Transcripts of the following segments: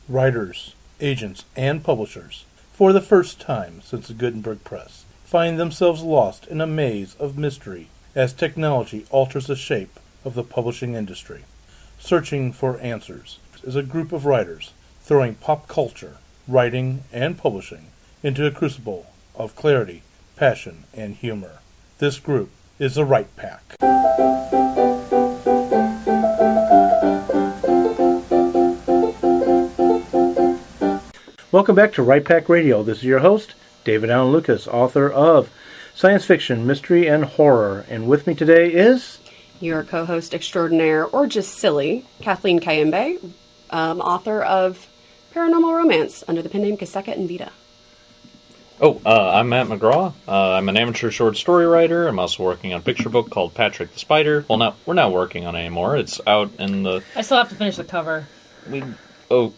Writers, agents, and publishers, for the first time since the Gutenberg Press, find themselves lost in a maze of mystery as technology alters the shape of the publishing industry. Searching for Answers is a group of writers throwing pop culture, writing, and publishing into a crucible of clarity, passion, and humor. This group is the Right Pack. Welcome back to Right Pack Radio. This is your host, David Allen Lucas, author of science fiction, mystery, and horror. And with me today is... your co-host extraordinaire, or just silly, Kathleen Kayembe, author of paranormal romance under the pen name Kaseka and Vita. I'm Matt McGraw. I'm an amateur short story writer. I'm also working on a picture book called Patrick the Spider. Well, we're not working on it anymore. It's out in the... I still have to finish the cover.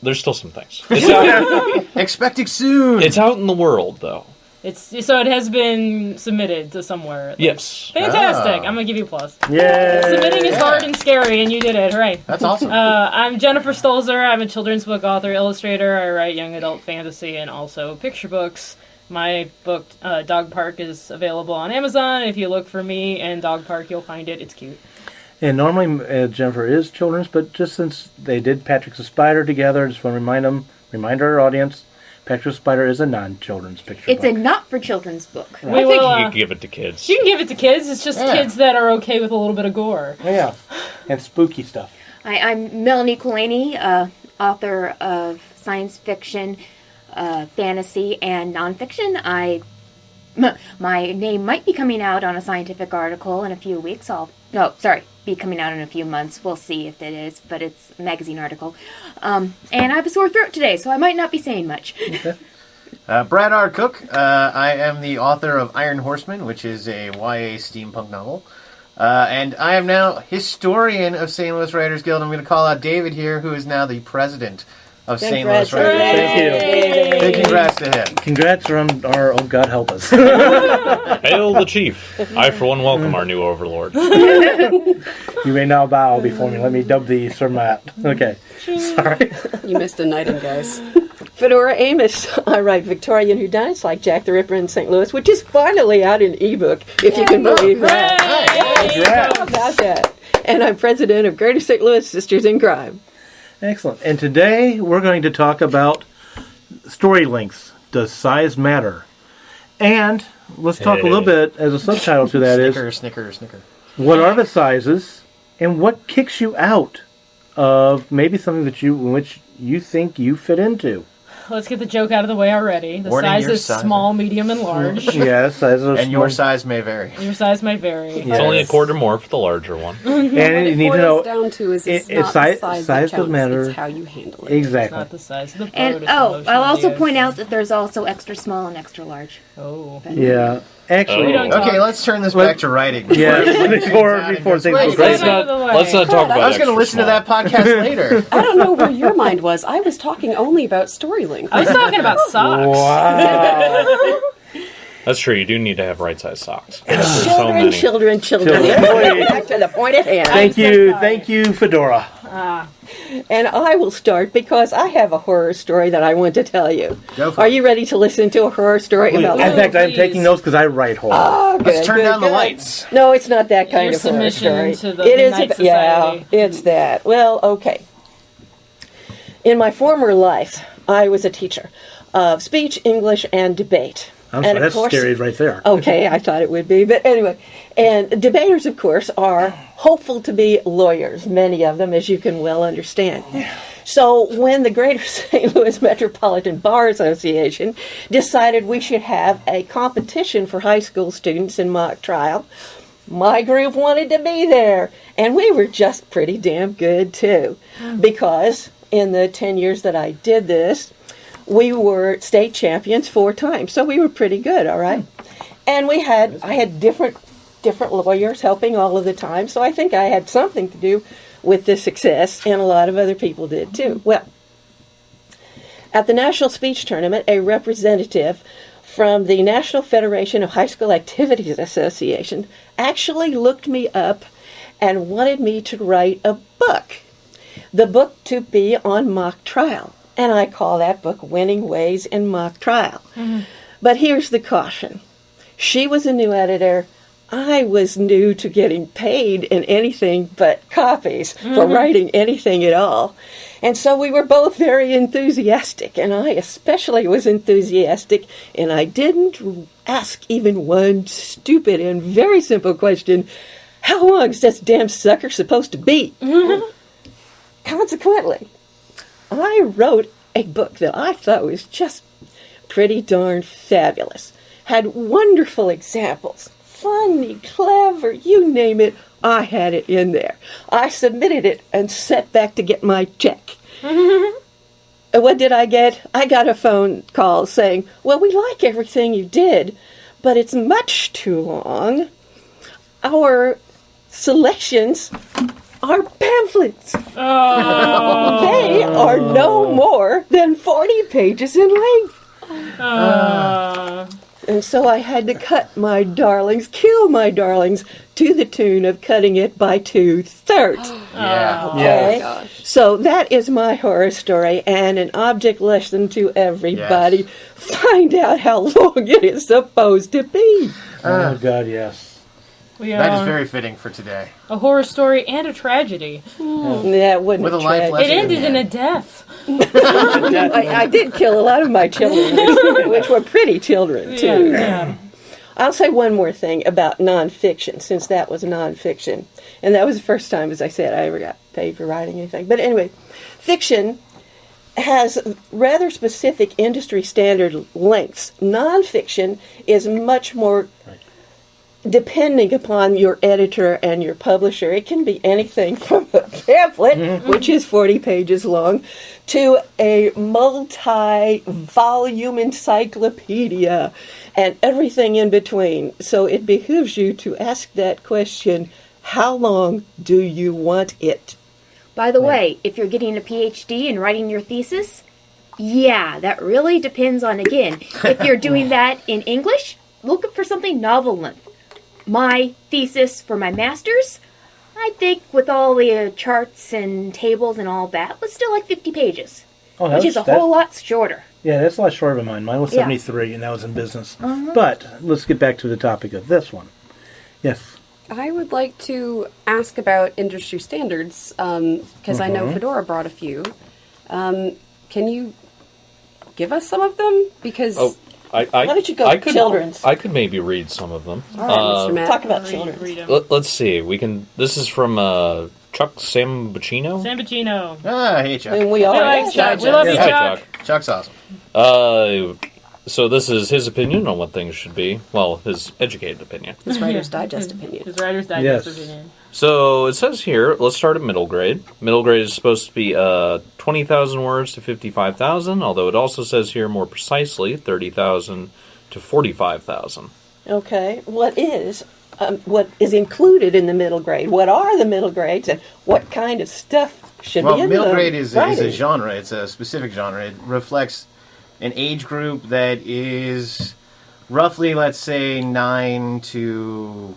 There's still some things. It's out, expecting soon. It's out in the world, though. So it has been submitted to somewhere. Yes. Fantastic. I'm going to give you applause. Yay! Submitting is hard and scary, and you did it. Hooray. That's awesome. I'm Jennifer Stolzer. I'm a children's book author, illustrator. I write young adult fantasy and also picture books. My book, Dog Park, is available on Amazon. If you look for me and Dog Park, you'll find it. It's cute. And normally Jennifer is children's, but just since they did Patrick the Spider together, I just want to remind our audience, Patrick the Spider is a non-children's picture book. It's a not-for-children's book. I think you can give it to kids. You can give it to kids. It's just kids that are okay with a little bit of gore. Oh, yeah, and spooky stuff. I'm Melanie Kulani, author of science fiction, fantasy, and nonfiction. My name might be coming out on a scientific article in a few weeks. Be coming out in a few months. We'll see if it is, but it's a magazine article. And I have a sore throat today, so I might not be saying much. Okay. Brad R. Cook. I am the author of Iron Horseman, which is a YA steampunk novel. And I am now historian of St. Louis Writers Guild. I'm going to call out David here, who is now the president of St. Louis Writers Guild. Thank you. Big congrats to him. Congrats on our, oh God help us. Hail the chief. I, for one, welcome our new overlord. You may now bow before me. Let me dub thee Sir Matt. Okay. Sorry. You missed a night in, guys. Fedora Amos. I write Victorian whodunits like Jack the Ripper in St. Louis, which is finally out in ebook, if you can believe that. How about that? And I'm president of Greater St. Louis Sisters in Crime. Excellent. And today we're going to talk about story lengths. Does size matter? And let's talk a little bit, as a subtitle to that Snicker. What are the sizes, and what kicks you out of maybe something that in which you think you fit into? Let's get the joke out of the way already. The size is small, medium, and large. Yes, sizes are and your size may vary. Your size may vary. It's only a quarter more for the larger one. And you need to know, down to is it's not the size that counts, matter. It's how you handle it. Exactly. It's not the size of the boat. And I'll also point out that there's also extra small and extra large. Oh. Yeah. Actually, okay, let's turn this back to writing. Yeah, before things go Let's not talk about I was going to listen to that podcast later. I don't know where your mind was. I was talking only about story length. I was talking about socks. Wow. That's true. You do need to have right-sized socks. Children. Back to the point at hand. Thank you, Fedora. And I will start because I have a horror story that I want to tell you. Are you ready to listen to a horror story about? In fact, I'm taking notes because I write horror. Oh, good, Let's turn down the lights. No, it's not that kind of horror story. To the Midnight Society. Yeah, it's that. Well, okay. In my former life, I was a teacher of speech, English, and debate. That's scary right there. Okay, I thought it would be. But anyway, and debaters, of course, are hopeful to be lawyers, many of them, as you can well understand. So when the Greater St. Louis Metropolitan Bar Association decided we should have a competition for high school students in mock trial, my group wanted to be there. And we were just pretty damn good, too. Because in the 10 years that I did this, we were state champions 4 times, so we were pretty good, all right? And I had different lawyers helping all of the time, so I think I had something to do with the success, and a lot of other people did too. Well, at the National Speech Tournament, a representative from the National Federation of High School Activities Association actually looked me up and wanted me to write a book. The book to be on mock trial. And I call that book Winning Ways in Mock Trial. But here's the caution. She was a new editor. I was new to getting paid in anything but copies for writing anything at all. And so we were both very enthusiastic, and I especially was enthusiastic, and I didn't ask even one stupid and very simple question: how long is this damn sucker supposed to be? Consequently, I wrote a book that I thought was just pretty darn fabulous. Had wonderful examples. Funny, clever, you name it, I had it in there. I submitted it and sat back to get my check. And what did I get? I got a phone call saying, well, we like everything you did, but it's much too long. Our selections are pamphlets. Oh. They are no more than 40 pages in length. And so I had to cut my darlings, kill my darlings, to the tune of cutting it by 2/3. Yeah. Okay? Oh my gosh. So that is my horror story, and an object lesson to everybody. Yes. Find out how long it is supposed to be. Oh, God, yes. We That are is very fitting for today. a horror story and a tragedy. That wouldn't With a have life tried. lesson. It ended in a death. I did kill a lot of my children, which were pretty children, too. Yeah. I'll say one more thing about nonfiction, since that was nonfiction. And that was the first time, as I said, I ever got paid for writing anything. But anyway, fiction has rather specific industry standard lengths. Nonfiction is much more depending upon your editor and your publisher. It can be anything from a pamphlet, which is 40 pages long, to a multi-volume encyclopedia and everything in between. So it behooves you to ask that question, how long do you want it? By the way, if you're getting a PhD and writing your thesis, yeah, that really depends on, again, if you're doing that in English, look for something novel length. My thesis for my master's, I think with all the charts and tables and all that, was still like 50 pages, Oh, which is a whole lot shorter. Yeah, that's a lot shorter than mine. Mine was Yeah. 73, and that was in business. But let's get back to the topic of this one. Yes. I would like to ask about industry standards, because I know Fedora brought a few. Can you give us some of them? Because Why don't you go I could, children's? I could maybe read some of them. all right, Mr. Matt. Talk about children. Read 'em. Let's see. We can. This is from Chuck Sambucino. Sambacino. Ah, hey, Chuck. And we all We like Chuck. We love you, Hi, Chuck. Chuck's awesome. So this is his opinion on what things should be. Well, his educated opinion. His Writer's Digest opinion. His Writer's Digest Yes. opinion. So it says here, let's start at middle grade. Middle grade is supposed to be 20,000 words to 55,000, although it also says here more precisely 30,000 to 45,000. Okay, what is included in the middle grade? What are the middle grades, and what kind of stuff should be Well, in middle the grade is a writing? genre. It's a specific genre. It reflects an age group that is roughly, let's say, 9 to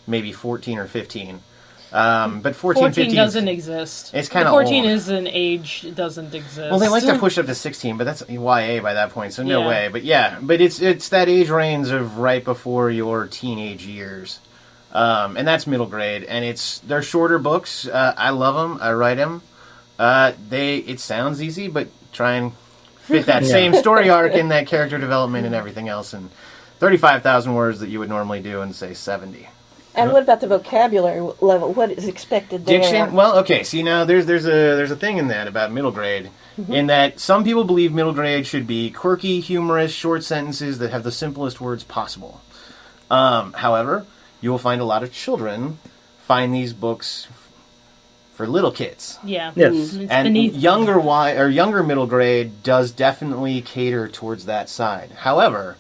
maybe 14 or 15. But 14, 14 15 doesn't exist. It's kinda 14 old. is an age that doesn't exist. Well, they like to push up to 16, but that's YA by that point, so no Yeah. way. But yeah, but it's that age range of right before your teenage years, and that's middle grade. And they're shorter books. I love them. I write them. It sounds easy, but try and fit that same story arc in that character development and everything else. And 35,000 words that you would normally do in say 70. And what about the vocabulary level? What is expected there? Diction. Well, okay. See, now there's a thing in that about middle grade, in that some people believe middle grade should be quirky, humorous, short sentences that have the simplest words possible. However, you will find a lot of children find these books for little kids. Yeah. Yes. It's And beneath. younger middle grade does definitely cater towards that side. However,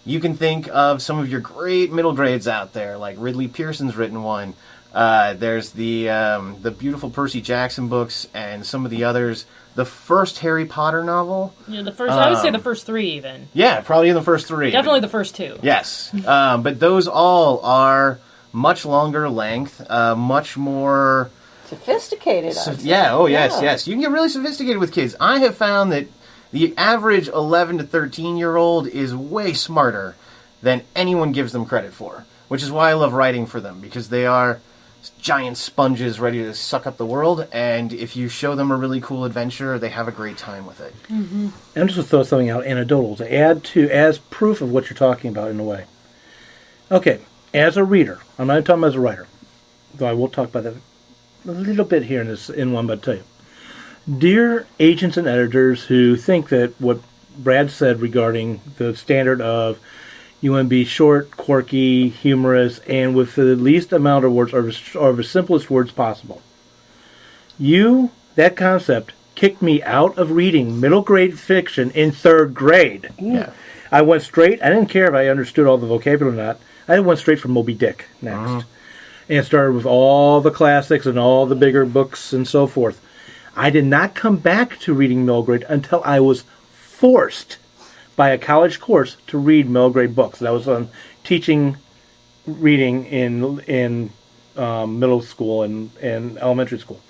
you can think of some of your great middle grades out there, like Ridley Pearson's written one. There's the beautiful Percy Jackson books and some of the others. The first Harry Potter novel. Yeah, the first. I would say the first 3 even. Yeah, probably in the first 3. Definitely the first 2. Yes, but those all are much longer length, much more Sophisticated. I'd say. Yeah, yes, Yeah. yes. You can get really sophisticated with kids. I have found that the average 11 to 13-year-old is way smarter than anyone gives them credit for, which is why I love writing for them, because they are giant sponges ready to suck up the world, and if you show them a really cool adventure, they have a great time with it. I'm just going to throw something out anecdotal to add to, as proof of what you're talking about in a way. Okay, as a reader, I'm not talking about as a writer, though I will talk about that a little bit here in one, but I'll tell you. Dear agents and editors who think that what Brad said regarding the standard of you want to be short, quirky, humorous, and with the least amount of words or the simplest words possible. That concept, kicked me out of reading middle grade fiction in 3rd grade. Yeah. I went straight, I didn't care if I understood all the vocabulary or not, I went straight for Moby Dick next. And started with all the classics and all the bigger books and so forth. I did not come back to reading middle grade until I was forced by a college course to read middle grade books. That was on teaching reading in middle school and elementary school.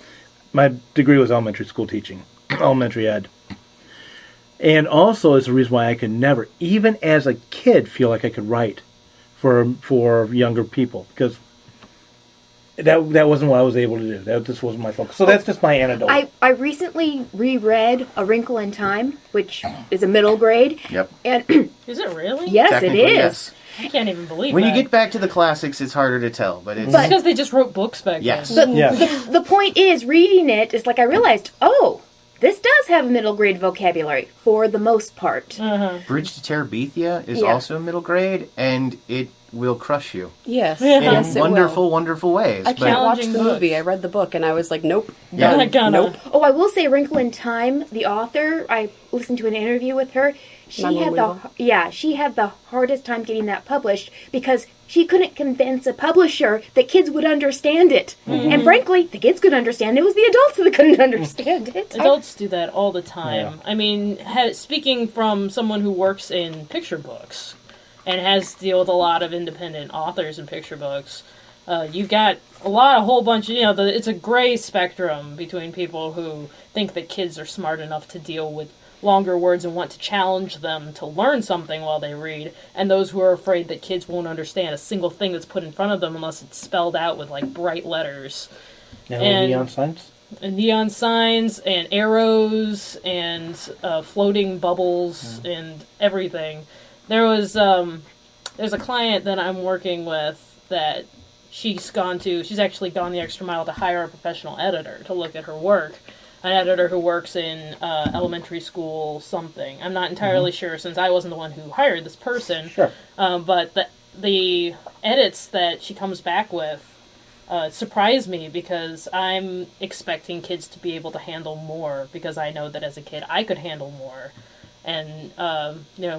My degree was elementary school teaching, elementary ed. And also is the reason why I could never, even as a kid, feel like I could write for younger people, because that wasn't what I was able to do. That just wasn't my focus. So that's just my anecdote. I recently reread A Wrinkle in Time, which is a middle grade. Yep. And Is it really? yes, it Technically, is. yes. I can't even believe When that. you get back to the classics, it's harder to tell, but it's... But- It's because they just wrote books back Yes. then. The point is, reading it is like I realized, oh, this does have a middle grade vocabulary for the most part. Bridge to Terabithia is Yeah. also middle grade, and it will crush you Yes. Yeah. Yes, in it wonderful, will. wonderful ways. I can't watch the Challenging movie. books. I read the book and I was like, nope. Yeah. Not gonna. Nope. Oh, I will say, A Wrinkle in Time, the author, I listened to an interview with her. She had the hardest time getting that published because she couldn't convince a publisher that kids would understand it. And frankly, the kids could understand it. It was the adults that couldn't understand it. Adults do that all the time. I mean, speaking from someone who works in picture books and has to deal with a lot of independent authors in picture books, you've got a whole bunch of, it's a gray spectrum between people who think that kids are smart enough to deal with longer words and want to challenge them to learn something while they read, and those who are afraid that kids won't understand a single thing that's put in front of them unless it's spelled out with like bright letters. Now, and- neon signs? And neon signs and arrows and floating bubbles and everything. There's a client that I'm working with that she's actually gone the extra mile to hire a professional editor to look at her work. An editor who works in elementary school something. I'm not entirely sure since I wasn't the one who hired this person. Sure. But the edits that she comes back with surprise me because I'm expecting kids to be able to handle more because I know that as a kid I could handle more. And,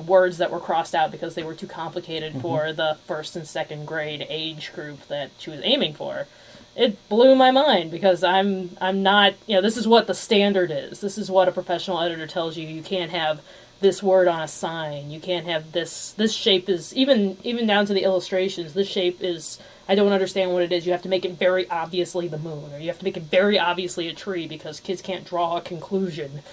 words that were crossed out because they were too complicated for the 1st and 2nd grade age group that she was aiming for. It blew my mind because I'm not, this is what the standard is. This is what a professional editor tells you. You can't have this word on a sign. You can't have this shape is, even down to the illustrations, this shape is, I don't understand what it is. You have to make it very obviously the moon, or you have to make it very obviously a tree because kids can't draw a conclusion.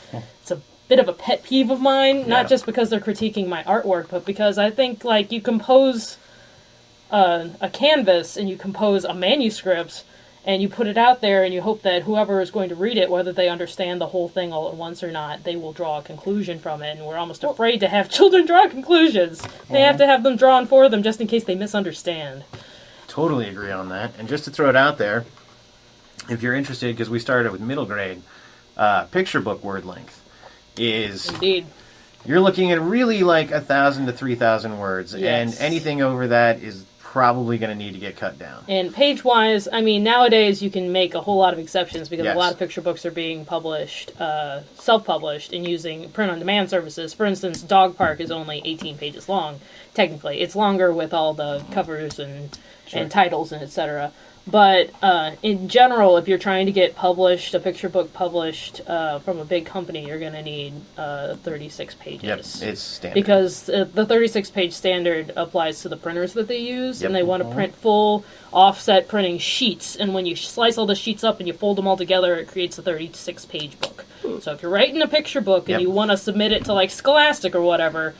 It's a bit of a pet peeve of mine, not just because they're critiquing my artwork, but because I think, like, you compose a canvas and you compose a manuscript and you put it out there and you hope that whoever is going to read it, whether they understand the whole thing all at once or not, they will draw a conclusion from it. And we're almost afraid to have children draw conclusions. They have to have them drawn for them just in case they misunderstand. Totally agree on that. And just to throw it out there, if you're interested, because we started with middle grade, picture book word length is... Indeed. You're looking at really like 1,000 to 3,000 words, Yes. and anything over that is probably going to need to get cut down. And page-wise, I mean, nowadays you can make a whole lot of exceptions because Yes. a lot of picture books are being published, self-published, and using print-on-demand services. For instance, Dog Park is only 18 pages long, technically. It's longer with all the covers and titles and etc. But in general, if you're trying to get a picture book published from a big company, you're going to need 36 pages. Yep, it's standard. Because the 36-page standard applies to the printers that they use, Yep. and they want to print full offset printing sheets. And when you slice all the sheets up and you fold them all together, it creates a 36-page book. So if you're writing a picture book and Yep. you want to submit it to like Scholastic or whatever,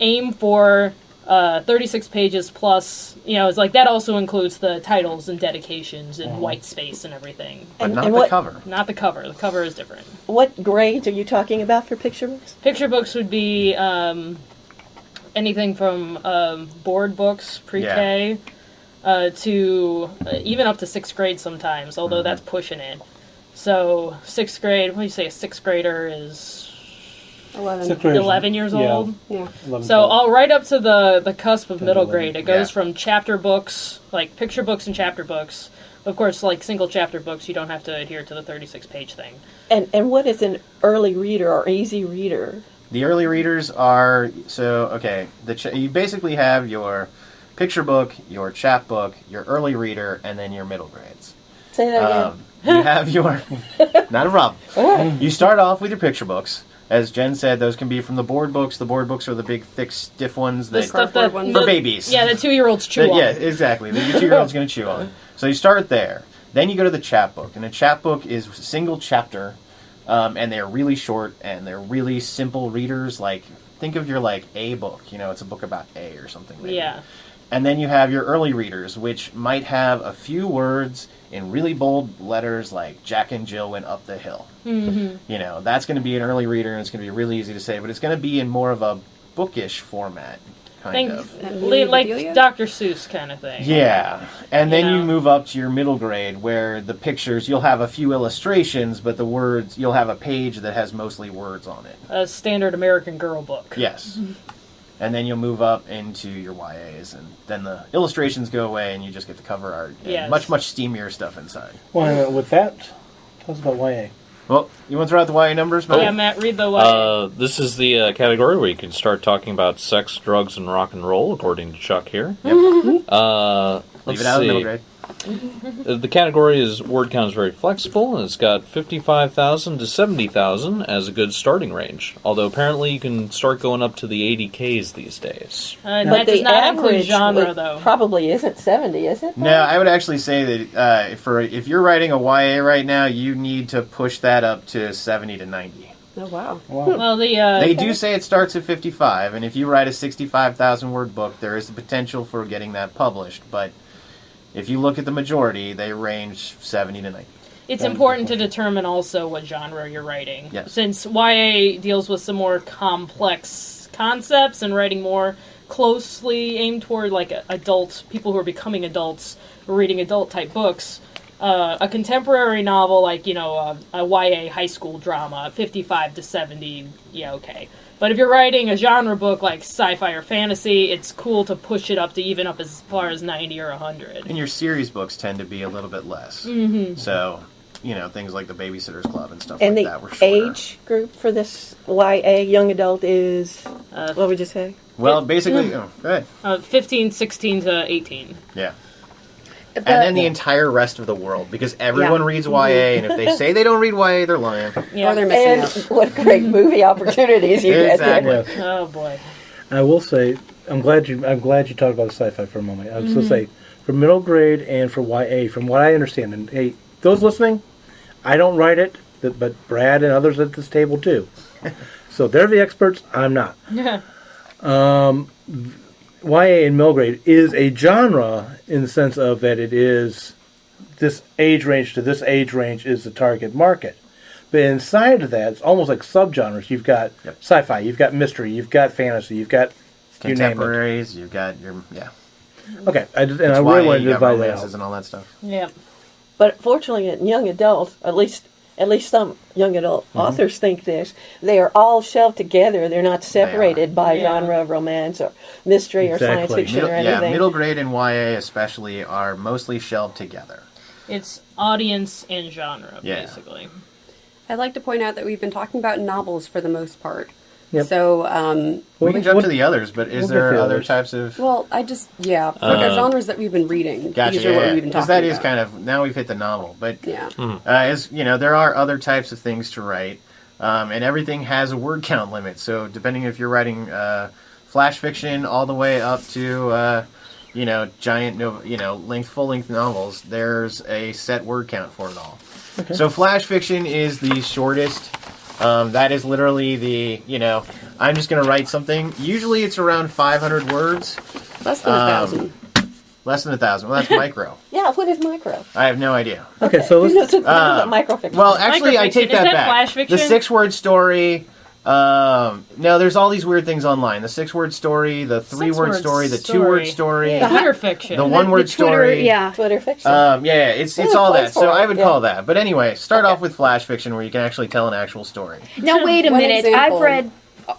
aim for 36 pages plus, it's like that also includes the titles and dedications and white space and everything. But And- not and the what- cover. Not the cover. The cover is different. What grades are you talking about for picture books? Picture books would be anything from board books, pre-K, to even up to 6th grade sometimes, although that's pushing it. So 6th grade, what do you say, a 6th grader is 11. 11 years old? Yeah. 11, So all right up to the cusp of middle 11, grade. It goes yeah. from chapter books, like picture books and chapter books. Of course, like single chapter books, you don't have to adhere to the 36-page thing. And what is an early reader or easy reader? The early readers are you basically have your picture book, your chap book, your early reader, and then your middle grades. Say that again. You have your not a problem. You start off with your picture books. As Jen said, those can be from the board books. The board books are the big, thick, stiff ones The that stuff cardboard that ones. for the- babies. Yeah, the 2-year-olds chew on. Yeah, exactly. The 2-year-old's going to chew on. So you start there. Then you go to the chapbook, and a chapbook is a single chapter, and they're really short and they're really simple readers. Like think of your A book. It's a book about A or something. Maybe. Yeah. And then you have your early readers, which might have a few words in really bold letters like Jack and Jill went up the hill. Mm-hmm. That's going to be an early reader, and it's going to be really easy to say, but it's going to be in more of a bookish format, kind of. Like Dr. Seuss kind of thing. Yeah. And then Yeah. you move up to your middle grade where the pictures, you'll have a few illustrations, but the words, you'll have a page that has mostly words on it. A standard American Girl book. Yes. And then you'll move up into your YAs, and then the illustrations go away, and you just get the cover art. And Yes. much, much steamier stuff inside. Well, with that, tell us about YA. Well, you want to throw out the YA numbers? Yeah, Matt, read the This is the category where you can start talking about sex, drugs, and rock and roll, according to Chuck here. Yep. Leave Leave it out of the middle grade. The category is word count is very flexible, and it's got 55,000 to 70,000 as a good starting range. Although apparently you can start going up to the 80Ks these days. that does not include genre, though. Probably isn't 70, is it? No, I would actually say that if you're writing a YA right now, you need to push that up to 70 to 90. Oh, wow. Well, They do say it starts at 55, and if you write a 65,000 word book, there is the potential for getting that published. But if you look at the majority, they range 70 to 90. it's important to determine also what genre you're writing. Yes. Since YA deals with some more complex concepts and writing more closely aimed toward like adults, people who are becoming adults, reading adult type books. A contemporary novel like, a YA high school drama, 55 to 70, okay. But if you're writing a genre book like sci-fi or fantasy, it's cool to push it up as far as 90 or 100. And your series books tend to be a little bit less. Mm-hmm. So, things like the Babysitter's Club and stuff And like the that were shorter. age group for this YA young adult is, what would you say? Well, basically, go ahead. 15, 16 to 18. Yeah. And then the entire rest of the world, because everyone reads YA, and if they say they don't read YA, they're lying. Yeah. Or they're missing And out. what great movie opportunities you get Exactly. there. Yeah. Oh boy. I will say, I'm glad you talked about sci-fi for a moment. I was going to say, for middle grade and for YA, from what I understand, and hey, those listening, I don't write it, but Brad and others at this table do. So they're the experts, I'm not. YA in middle grade is a genre in the sense of that it is this age range to this age range is the target market. But inside of that, it's almost like subgenres. You've got sci-fi, you've got mystery, you've got fantasy, you've got Contemporaries, you've got your, Okay, I really YA, wanted you to got divide that romances out. and all that stuff. Yeah. But fortunately, in young adults, at least some young adult authors think this, they are all shelved together. They're not separated by genre of romance or mystery or science Exactly. fiction or anything. Middle grade and YA especially are mostly shelved together. It's audience and genre, Yeah. basically. I'd like to point out that we've been talking about novels for the most part. Yep. So, We can jump to the others, but is we'll get there to other others. types of... well, for the genres that we've been reading, Gotcha, these are what we've been because talking that is about. kind of... Now we've hit the novel, but... Yeah. As you know, there are other types of things to write, and everything has a word count limit. So depending if you're writing flash fiction all the way up to giant full length novels, there's a set word count for it all. Okay. So flash fiction is the shortest. That is literally the I'm just going to write something. Usually it's around 500 words. Less than 1,000. Less than 1,000. Well, that's micro. Yeah, what is micro? I have no idea. Okay, so Who knows let's... what microfiction? Well, actually, I take Microfiction. Is that that back. flash fiction? The 6-word story. No, there's all these weird things online. The 6-word story, the 3-word story, the 2-word story, The Twitter fiction. the 1-word story. Yeah. Twitter fiction. It's There's all a place that. So for it, I would yeah. call that. But anyway, start off with flash fiction where you can actually tell an actual story. Now wait a One minute. example. I've read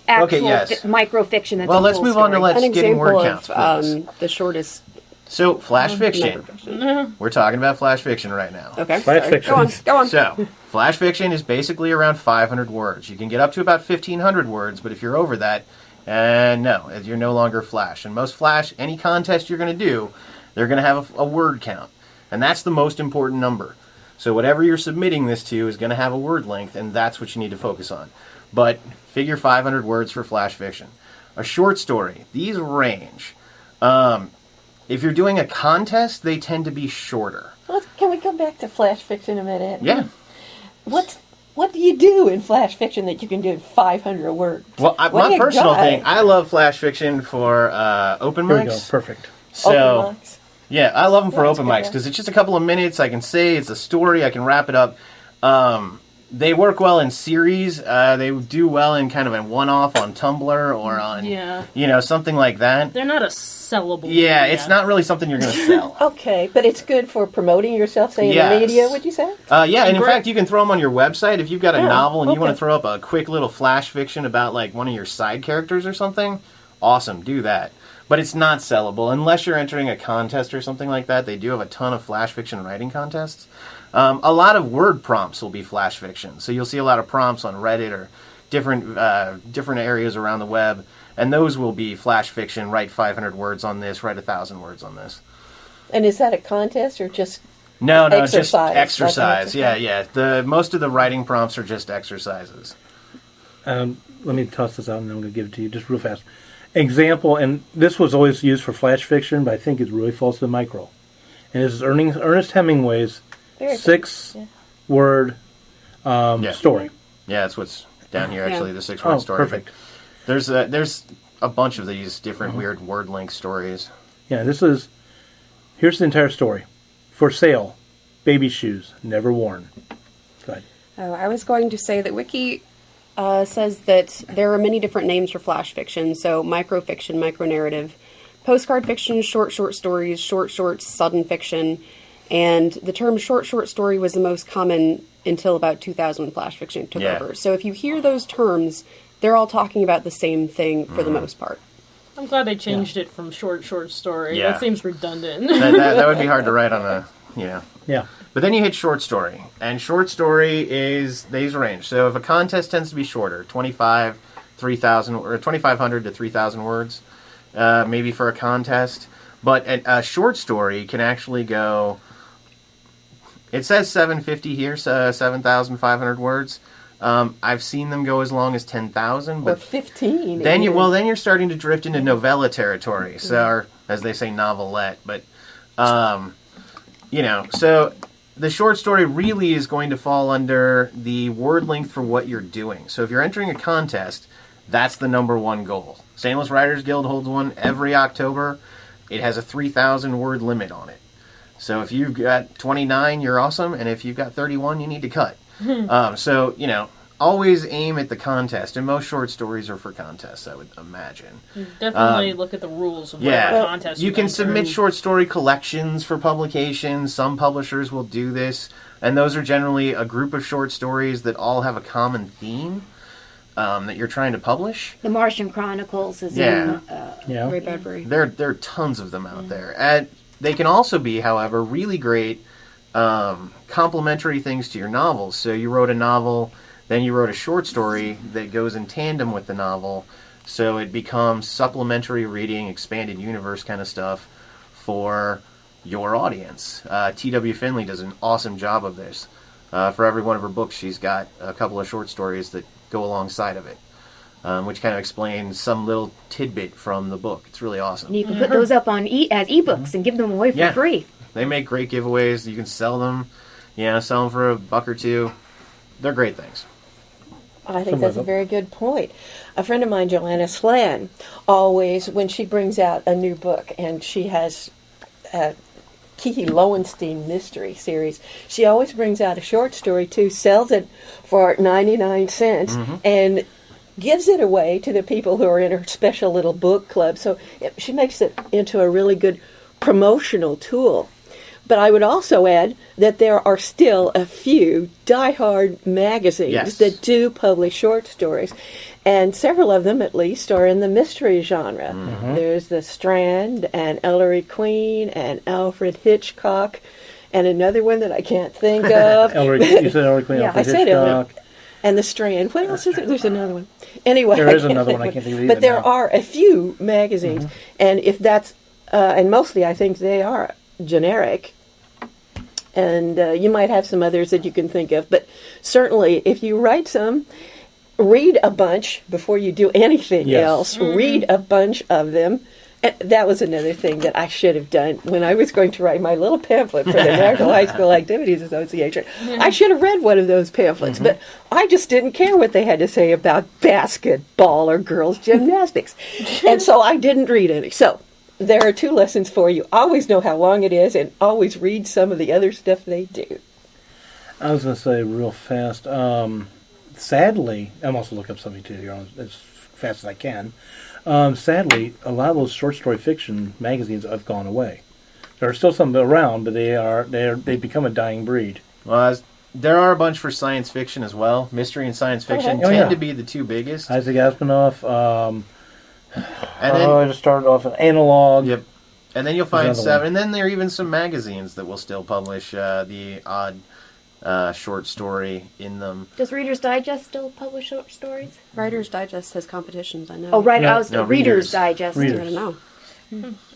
actual Okay, yes. microfiction. That's Well, a let's full move on to story. An getting word example counts. of Please. the shortest So flash fiction. microfiction. We're talking about flash fiction right now. Okay. Flash sorry. fiction. Go on. So, flash fiction is basically around 500 words. You can get up to about 1,500 words, but if you're over that, no, you're no longer flash. And most flash, any contest you're going to do, they're going to have a word count. And that's the most important number. So whatever you're submitting this to is going to have a word length, and that's what you need to focus on. But figure 500 words for flash fiction. A short story, these range. If you're doing a contest, they tend to be shorter. Can we go back to flash fiction a minute? Yeah. What do you do in flash fiction that you can do in 500 words? Well, What do my you personal got? thing, I love flash fiction for open Here we go. mics. Perfect. So, Open mics? yeah, I love them for Yeah, open that's mics good, because it's just a couple of minutes. I can say it's a story. I can wrap it up. They work well in series. They do well in kind of a one-off on Tumblr or on, something like that. They're not a sellable. Yeah, media. it's not really something you're going to sell. Okay, but it's good for promoting yourself, say, in Yes. the media, would you say? Yeah, and in Great. fact, you can throw them on your website. If you've got a Yeah, novel and you want okay. to throw up a quick little flash fiction about like one of your side characters or something, awesome, do that. But it's not sellable unless you're entering a contest or something like that. They do have a ton of flash fiction writing contests. A lot of word prompts will be flash fiction. So you'll see a lot of prompts on Reddit or different areas around the web, and those will be flash fiction. Write 500 words on this. Write 1,000 words on this. And is that a contest or just... No, just Exercise, exercise. like an Yeah. Most of the writing prompts are just exercises. Let me toss this out and then I'm going to give it to you just real fast. Example, and this was always used for flash fiction, but I think it really falls to the micro. And this is Ernest Hemingway's Very good. 6-word story. Yeah, that's what's down here, actually, the 6-word Oh, story. perfect. There's a bunch of these different weird word length stories. Yeah, here's the entire story. For sale, baby shoes, never worn. Go ahead. Oh, I was going to say that Wiki says that there are many different names for flash fiction. So microfiction, micronarrative, postcard fiction, short stories, short, sudden fiction. And the term short story was the most common until about 2000 when flash fiction took over. So if you hear those terms, they're all talking about the same thing for the most part. I'm glad they changed it from short story. Yeah. That seems redundant. that would be hard to write on a, Yeah. But then you hit short story, and short story is these range. So if a contest tends to be shorter, 3,000 or 2,500 to 3,000 words, maybe for a contest. But a short story can actually go. It says 750 here, so 7,500 words. I've seen them go as long as 10,000, Or but 15. then even. you're starting to drift into novella territory, so or, as they say, novelette. But so the short story really is going to fall under the word length for what you're doing. So if you're entering a contest, that's the number one goal. St. Louis Writers Guild holds one every October. It has a 3,000 word limit on it. So if you've got 29, you're awesome, and if you've got 31, you need to cut. Always aim at the contest, and most short stories are for contests, I would imagine. Definitely look at the rules of whatever contest you can enter. submit short story collections for publication. Some publishers will do this, and those are generally a group of short stories that all have a common theme that you're trying to publish. The Martian Chronicles is Yeah. Yeah. Ray Bradbury. There are tons of them out there. And they can also be, however, really great complementary things to your novels. So you wrote a novel Then you wrote a short story that goes in tandem with the novel, so it becomes supplementary reading, expanded universe kind of stuff for your audience. T.W. Finley does an awesome job of this. For every one of her books, she's got a couple of short stories that go alongside of it, which kind of explains some little tidbit from the book. It's really awesome. And you can put those up on as ebooks and give them away for free. They make great giveaways. You can sell them, sell them for $1 or $2. They're great things. I think that's a very good point. A friend of mine, Joanna Slan, always, when she brings out a new book, and she has a Kiki Lowenstein mystery series, she always brings out a short story, too, sells it for 99 cents, and gives it away to the people who are in her special little book club. So she makes it into a really good promotional tool. But I would also add that there are still a few diehard magazines that do publish short stories. And several of them, at least, are in the mystery genre. There's The Strand, and Ellery Queen, and Alfred Hitchcock, and another one that I can't think of. You said Ellery Queen, Alfred Hitchcock. Ellery, and The Strand. What else is it? There's another one. Anyway, there is another one. I can't think of it either. But there are a few magazines, and if that's, and mostly I think they are generic. And you might have some others that you can think of. But certainly, if you write some, read a bunch before you do anything else. Read a bunch of them. And that was another thing that I should have done when I was going to write my little pamphlet for the National High School Activities Association. I should have read one of those pamphlets, but I just didn't care what they had to say about basketball or girls' gymnastics. And so I didn't read any. So there are 2 lessons for you. Always know how long it is, and always read some of the other stuff they do. I was going to say real fast, sadly, I'm also looking up something too here as fast as I can. Sadly, a lot of those short story fiction magazines have gone away. There are still some around, but they've become a dying breed. Well, there are a bunch for science fiction as well. Mystery and science fiction tend to be the 2 biggest. Isaac Asimov. And then I just started off an Analog. Yep. And then you'll find 7. And then there are even some magazines that will still publish the odd short story in them. Does Reader's Digest still publish short stories? Writer's Digest has competitions, I know. Oh, right. No, Reader's Digest. I don't know.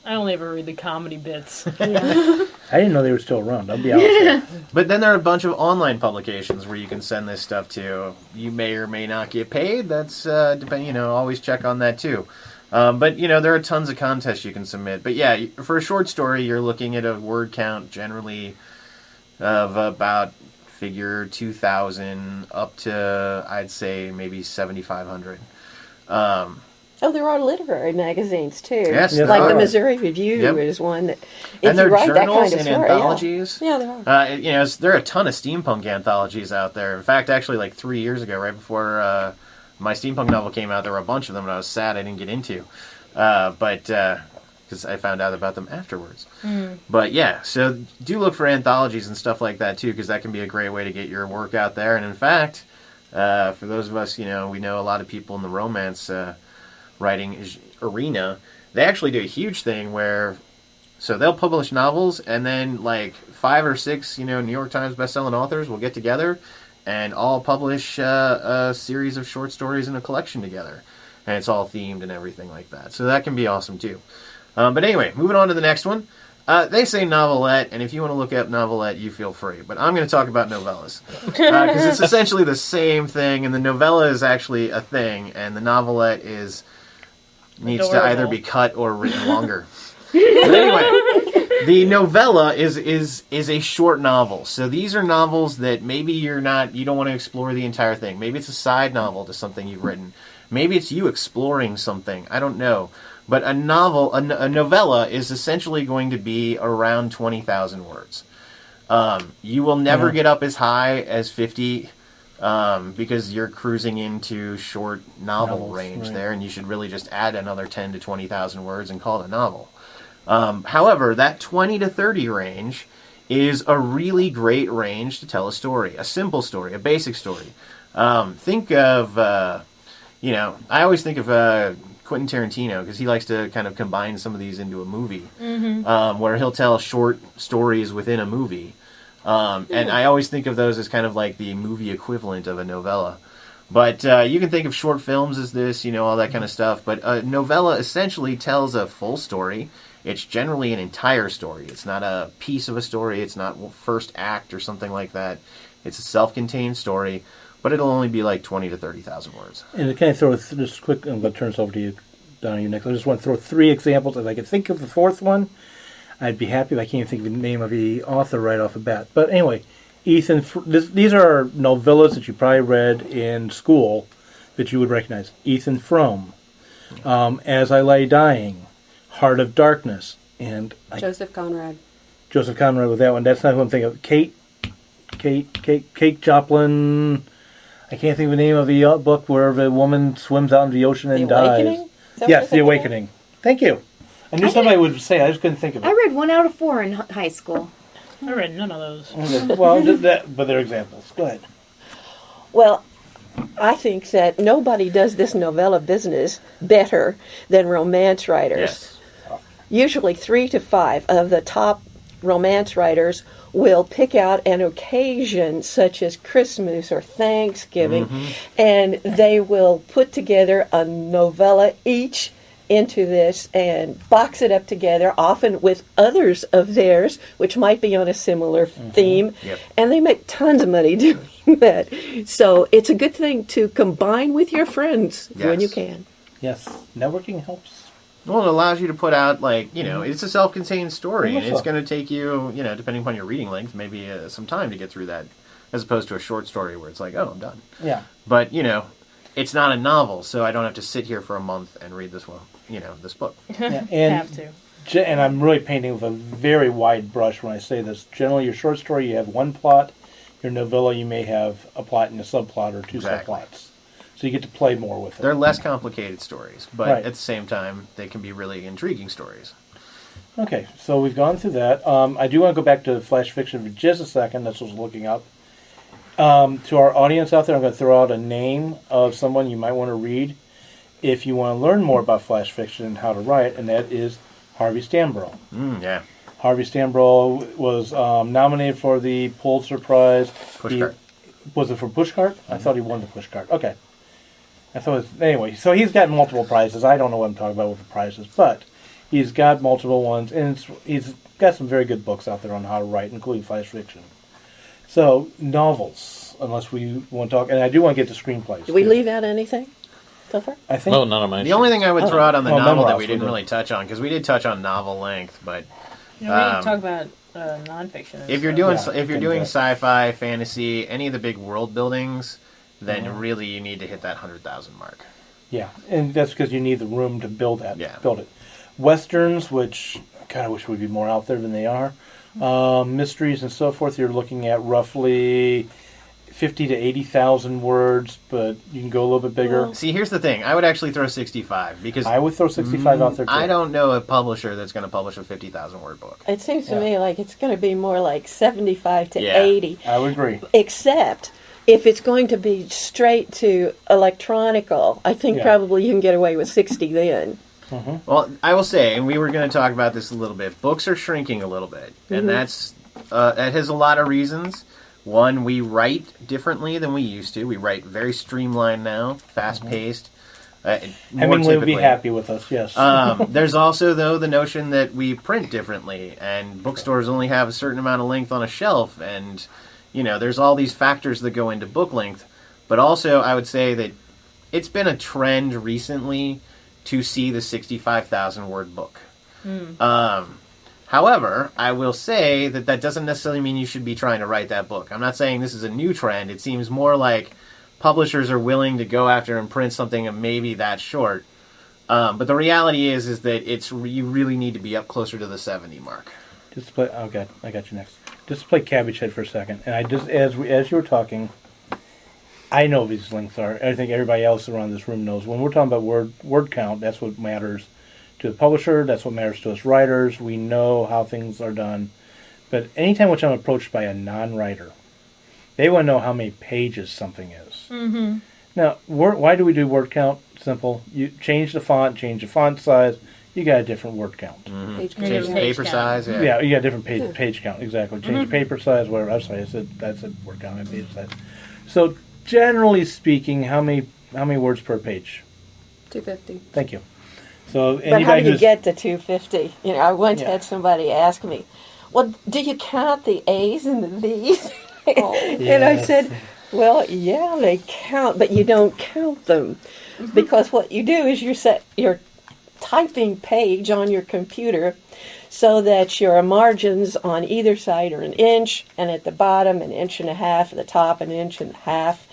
I only ever read the comedy bits. I didn't know they were still around. I'll be honest. But then there are a bunch of online publications where you can send this stuff to. You may or may not get paid. That's depending. Always check on that too. But there are tons of contests you can submit. But yeah, for a short story, you're looking at a word count generally of about figure 2,000 up to, I'd say, maybe 7,500. Oh, there are literary magazines, too. Yes, like the Missouri Review is one that, if and there you are write that journals kind of and story, anthologies. Yeah, there are. There are a ton of steampunk anthologies out there. In fact, actually, like 3 years ago, right before my steampunk novel came out, there were a bunch of them, and I was sad I didn't get into. But because I found out about them afterwards. But yeah, so do look for anthologies and stuff like that, too, because that can be a great way to get your work out there. And in fact, for those of us, we know a lot of people in the romance writing arena, they actually do a huge thing where, so they'll publish novels, and then like 5 or 6, New York Times bestselling authors will get together and all publish a series of short stories in a collection together. And it's all themed and everything like that. So that can be awesome too. But anyway, moving on to the next one. They say novelette, and if you want to look up novelette, you feel free. But I'm going to talk about novellas. Because it's essentially the same thing, and the novella is actually a thing, and the novelette needs to either be cut or written longer. But anyway, the novella is a short novel. So these are novels that maybe you don't want to explore the entire thing. Maybe it's a side novel to something you've written. Maybe it's you exploring something. I don't know. But a novella is essentially going to be around 20,000 words. You will never get up as high as 50 because you're cruising into short novel range there, and you should really just add another 10 to 20,000 words and call it a novel. However, that 20 to 30 range is a really great range to tell a story, a simple story, a basic story. Think of, I always think of Quentin Tarantino, because he likes to kind of combine some of these into a movie, where he'll tell short stories within a movie. And I always think of those as kind of like the movie equivalent of a novella. But you can think of short films as this, all that kind of stuff. But a novella essentially tells a full story. It's generally an entire story. It's not a piece of a story. It's not first act or something like that. It's a self-contained story, but it'll only be like 20 to 30,000 words. And can I throw just quick, I'm going to turn this over to you, Donnie, next. I just want to throw 3 examples. If I could think of the 4th one, I'd be happy, but I can't think of the name of the author right off the bat. But anyway, these are novellas that you probably read in school that you would recognize. Ethan Frome, As I Lay Dying, Heart of Darkness, and Joseph Conrad. Joseph Conrad with that one. That's not who I'm thinking of. Kate Joplin. I can't think of the name of the book where the woman swims out into the ocean and dies. Awakening? Is that what Yes, you're The thinking of? Awakening. Thank you. I knew somebody would say it. I just couldn't think of I it. read 1 out of 4 in high school. I read none of those. Okay. Well, but they're examples. Go ahead. Well, I think that nobody does this novella business better than romance writers. Yes. Usually 3 to 5 of the top romance writers will pick out an occasion such as Christmas or Thanksgiving, and they will put together a novella each into this and box it up together, often with others of theirs, which might be on a similar theme, Yep. and they make tons of money doing that. So it's a good thing to combine with your friends when you Yes. can. Yes, networking helps. Well, it allows you to put out, it's a self-contained story, and Almost it's so. going to take you, depending upon your reading length, maybe some time to get through that, as opposed to a short story where it's like, oh, I'm done. Yeah. But, it's not a novel, so I don't have to sit here for a month and read this one, this book. Yeah, and Have to. And I'm really painting with a very wide brush when I say this. Generally, your short story, you have one plot. Your novella, you may have a plot and a subplot or 2 Exactly. subplots. So you get to play more with it. They're less complicated stories, but Right. at the same time, they can be really intriguing stories. Okay, so we've gone through that. I do want to go back to flash fiction for just a second. That's what I was looking up. To our audience out there, I'm going to throw out a name of someone you might want to read if you want to learn more about flash fiction and how to write, and that is Harvey Stambro. Yeah. Harvey Stambro was nominated for the Pulitzer Prize. Pushcart. Was it for Pushcart? I thought he won the Pushcart. Okay. I thought anyway, so he's got multiple prizes. I don't know what I'm talking about with the prizes, but he's got multiple ones, and he's got some very good books out there on how to write, including flash fiction. So, novels, unless we want to talk, and I do want to get to screenplays. Did we too. leave out anything so far? I think No, none of my The only thing I would throw out on the novel that we memoirs didn't were really touch on, because we did touch on novel length, but We didn't talk about nonfiction. and if you're stuff. doing Yeah, doing exactly. sci-fi, fantasy, any of the big world buildings, then really you need to hit that 100,000 mark. Yeah, and that's because you need the room to build that. Yeah. Build it. Westerns, which I kind of wish would be more out there than they are. Mysteries and so forth. You're looking at roughly 50 to 80,000 words, but you can go a little bit bigger. See, here's the thing. I would actually throw 65 because I would throw 65 out there too. I don't know a publisher that's going to publish a 50,000 word book. It seems to Yeah. me like it's going to be more like 75 to Yeah. 80, I would agree. except if it's going to be straight to electronical. I think Yeah. probably you can get away with 60 then. Well, I will say, and we were going to talk about this a little bit, books are shrinking a little bit, and that has a lot of reasons. One, we write differently than we used to. We write very streamlined now, fast-paced. Hemingway would be happy with us, yes. There's also, though, the notion that we print differently, and bookstores only have a certain amount of length on a shelf, and, there's all these factors that go into book length. But also, I would say that it's been a trend recently to see the 65,000 word book. However, I will say that doesn't necessarily mean you should be trying to write that book. I'm not saying this is a new trend. It seems more like publishers are willing to go after and print something maybe that short. But the reality is that you really need to be up closer to the 70 mark. Just play. Okay, I got you next. Just play Cabbage Head for a second, and I just as you were talking, I know these links are. I think everybody else around this room knows. When we're talking about word count, that's what matters to the publisher. That's what matters to us writers. We know how things are done. But anytime which I'm approached by a non-writer, they want to know how many pages something is. Mm-hmm. Now, why do we do word count? Simple. You change the font size, you got a different word count. Page Yeah, Change the page paper count. size. Yeah. Yeah, you got different page count, exactly. Change the paper size, whatever. I'm sorry, that's a word count and page size. So, generally speaking, how many words per page? 250. Thank you. So, But how anybody do you who's get to 250? I once Yeah. had somebody ask me, well, do you count the A's and the V's? And I Yes. said, well, yeah, they count, but you don't count them. Because what you do is you set your typing page on your computer so that your margins on either side are an inch, and at the bottom an inch and a half, at the top an inch and a half.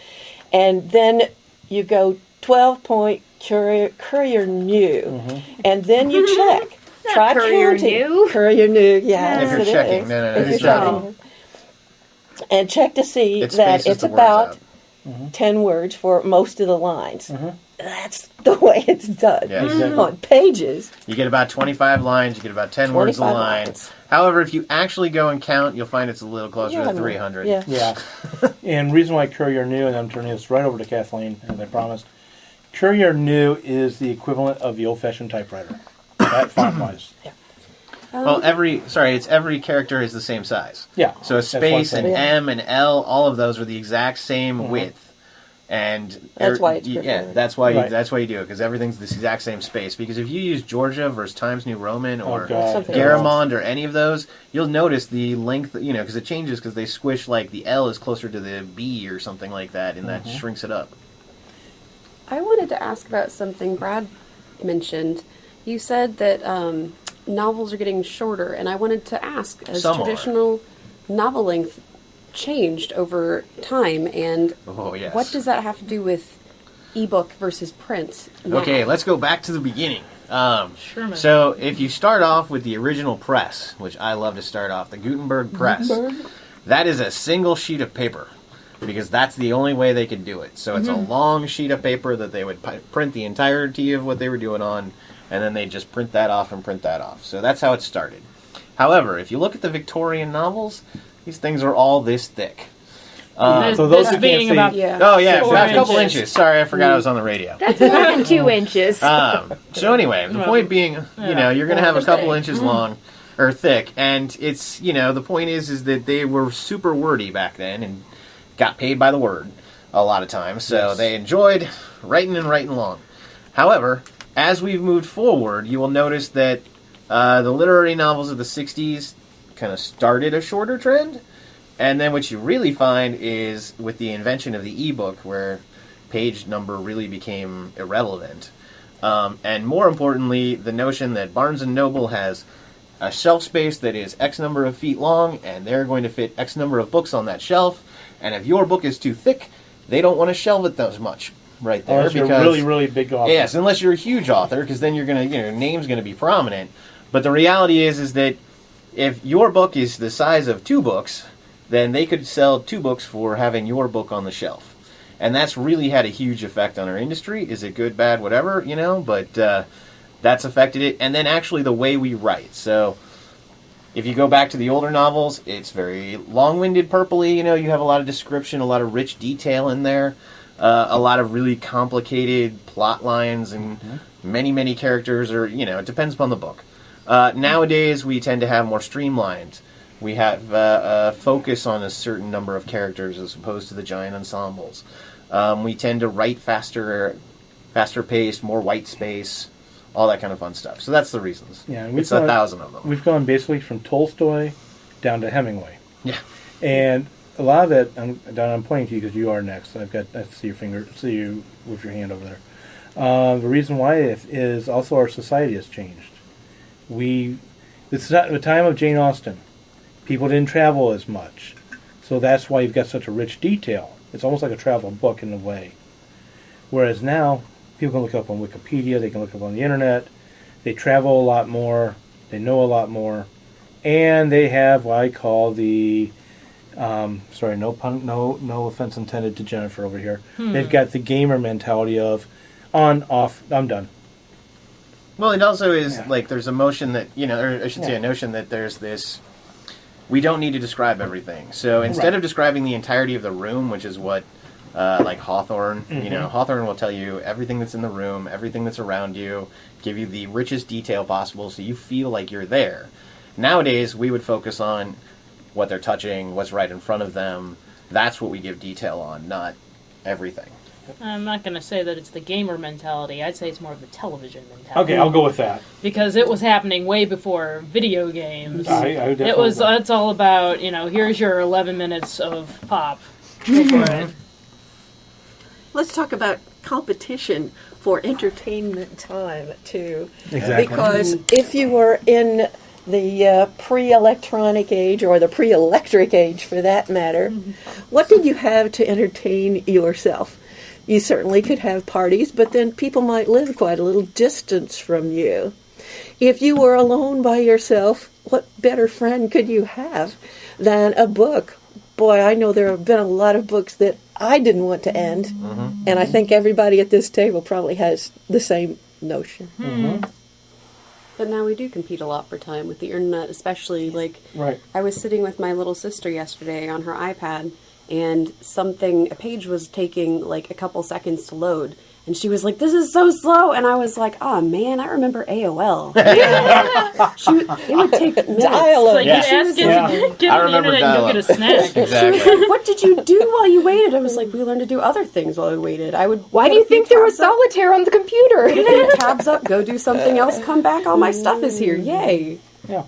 And then you go 12-point Courier New, and then you check. Try Courier counting. New. Courier New, yes, If you're it checking. is. No, If it's you're checking. checking. And check to see It that spaces it's the words about out. 10 words for most of the lines. That's the way it's done. Yeah, exactly. On pages, You get about 25 lines. You get about 10 words a 25 line. lines. However, if you actually go and count, you'll find it's a little closer yeah, to 300. Yeah. Yeah. And reason why Courier New, and I'm turning this right over to Kathleen, as I promised. Courier New is the equivalent of the old-fashioned typewriter. That font-wise. Well, every character is the same size. Yeah. So a That's what I'm space, an saying. M, and L, all of those are the exact same width. And That's why it's yeah, preferred. that's why Right. you do it, because everything's this exact same space. Because if you use Georgia versus Times New Roman or God. Something Garamond or any of those, you'll notice the length, because it changes because they squish, like the L is closer to the B or something like that, and that shrinks it up. I wanted to ask about something Brad mentioned. You said that novels are getting shorter, and I wanted to ask, has Some are. traditional novel length changed over time, and Oh, yes. what does that have to do with ebook versus print now? Okay, let's go back to the beginning. Sure, man. So if you start off with the original press, which I love to start off, the Gutenberg press, that is a single sheet of paper, because that's the only way they could do it. So it's a long sheet of paper that they would print the entirety of what they were doing on, and then they just print that off and print that off. So that's how it started. However, if you look at the Victorian novels, these things are all this thick. So those who can't being see- about Yeah. Oh yeah, Four about a couple inches. inches. Sorry, I forgot I was on the radio. That's more than 2 inches. So anyway, the point being, you're going to have a couple inches long or thick, and it's, the point is that they were super wordy back then and got paid by the word a lot of times, so Yes. they enjoyed writing and writing long. However, as we've moved forward, you will notice that the literary novels of the 60s kind of started a shorter trend, and then what you really find is with the invention of the ebook, where page number really became irrelevant. And more importantly, the notion that Barnes & Noble has a shelf space that is X number of feet long, and they're going to fit X number of books on that shelf, and if your book is too thick, they don't want to shelve it that much right there. Unless you're a really, really big author. Yes, unless you're a huge author, because then you're going to, your name's going to be prominent. But the reality is that if your book is the size of 2 books, then they could sell 2 books for having your book on the shelf. And that's really had a huge effect on our industry. Is it good, bad, whatever, but that's affected it. And then actually the way we write. So if you go back to the older novels, it's very long-winded, purpley. You have a lot of description, a lot of rich detail in there, a lot of really complicated plot lines, and many, many characters, or, it depends upon the book. Nowadays, we tend to have more streamlined. We have a focus on a certain number of characters as opposed to the giant ensembles. We tend to write faster paced, more white space, all that kind of fun stuff. So that's the reasons. Yeah, it's 1,000 of them. We've gone basically from Tolstoy down to Hemingway. Yeah. And a lot of it, I'm pointing to you because you are next. I see you with your hand over there. The reason why is also our society has changed. It's not the time of Jane Austen. People didn't travel as much. So that's why you've got such a rich detail. It's almost like a travel book in a way. Whereas now, people can look up on Wikipedia, they can look up on the internet, they travel a lot more, they know a lot more, and they have what I call the, no offense intended to Jennifer over here, they've got the gamer mentality of, on, off, I'm done. Well, it also is like there's a motion that, or I should say a notion that there's this, we don't need to describe everything. So instead of describing the entirety of the room, which is what like Hawthorne. You know, Hawthorne will tell you everything that's in the room, everything that's around you, give you the richest detail possible so you feel like you're there. Nowadays, we would focus on what they're touching, what's right in front of them. That's what we give detail on, not everything. I'm not going to say that it's the gamer mentality. I'd say it's more of the television mentality. Okay, I'll go with that. Because it was happening way before video games. I definitely It was. agree. It's all about, here's your 11 minutes of pop. Go for it. Let's talk about competition for entertainment time, too. Exactly. Because if you were in the pre-electronic age, or the pre-electric age for that matter, what did you have to entertain yourself? You certainly could have parties, but then people might live quite a little distance from you. If you were alone by yourself, what better friend could you have than a book? Boy, I know there have been a lot of books that I didn't want to end, and I think everybody at this table probably has the same notion. But now we do compete a lot for time with the internet, especially, like, Right. I was sitting with my little sister yesterday on her iPad, and a page was taking, like, a couple seconds to load, and she was like, "This is so slow," and I was like, "Oh, man, I remember AOL." It would take minutes. Dial-up. Like, Yeah. you ask kids Yeah. to get I on the remember internet and go get a snack. She was Exactly. like, "What did you do while you waited?" I was like, "We learned to do other things while we waited." I would. Why put do a you few think there was tabs up, solitaire on the computer? put a few tabs up, go do something else, come back, all my stuff is here. Yay. Yeah.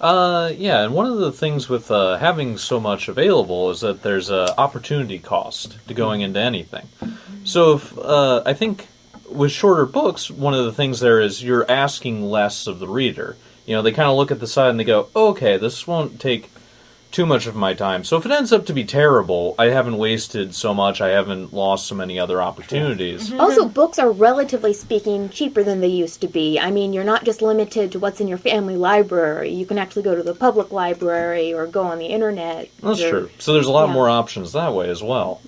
Yeah, and one of the things with having so much available is that there's a opportunity cost to going into anything. So if I think with shorter books, one of the things there is you're asking less of the reader. They kind of look at the side and they go, okay, this won't take too much of my time. So if it ends up to be terrible, I haven't wasted so much, I haven't lost so many other opportunities. Also, books are relatively speaking cheaper than they used to be. I mean, you're not just limited to what's in your family library. You can actually go to the public library or go on the internet. That's true. So there's a lot Yeah. more options that way as well.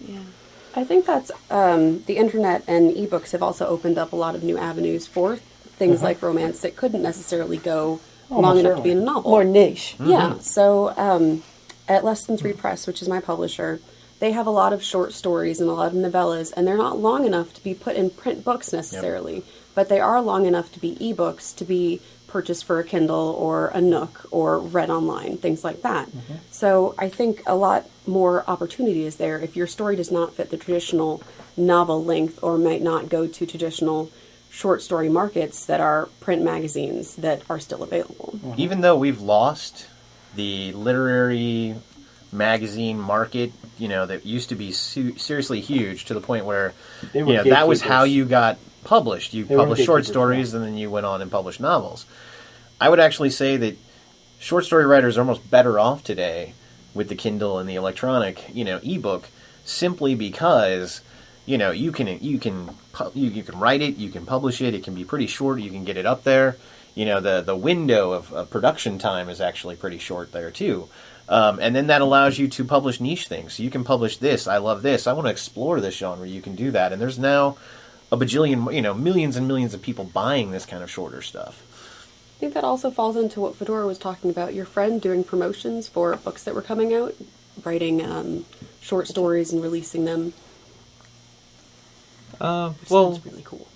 I think that's the internet and ebooks have also opened up a lot of new avenues for things like romance that couldn't necessarily go long enough to be in a novel. More niche. Yeah. So at Less Than Three Press, which is my publisher, they have a lot of short stories and a lot of novellas, and they're not long enough to be put in print books necessarily, but they are long enough to be ebooks, to be purchased for a Kindle or a Nook or read online, things like that. So I think a lot more opportunity is there if your story does not fit the traditional novel length or might not go to traditional short story markets that are print magazines that are still available. Even though we've lost the literary magazine market, that used to be seriously huge to the point where, They were that was gatekeepers. how you got published. You They were published short gatekeepers, stories and then you went on and published novels. I would actually say that short story writers are almost better off today with the Kindle and the electronic, ebook, simply because, you can write it, you can publish it, it can be pretty short, you can get it up there. The window of production time is actually pretty short there too. And then that allows you to publish niche things. So you can publish this, I love this, I want to explore this genre, you can do that. And there's now a bajillion, millions and millions of people buying this kind of shorter stuff. I think that also falls into what Fedora was talking about. Your friend doing promotions for books that were coming out, writing short stories and releasing them. Well, Sounds really cool.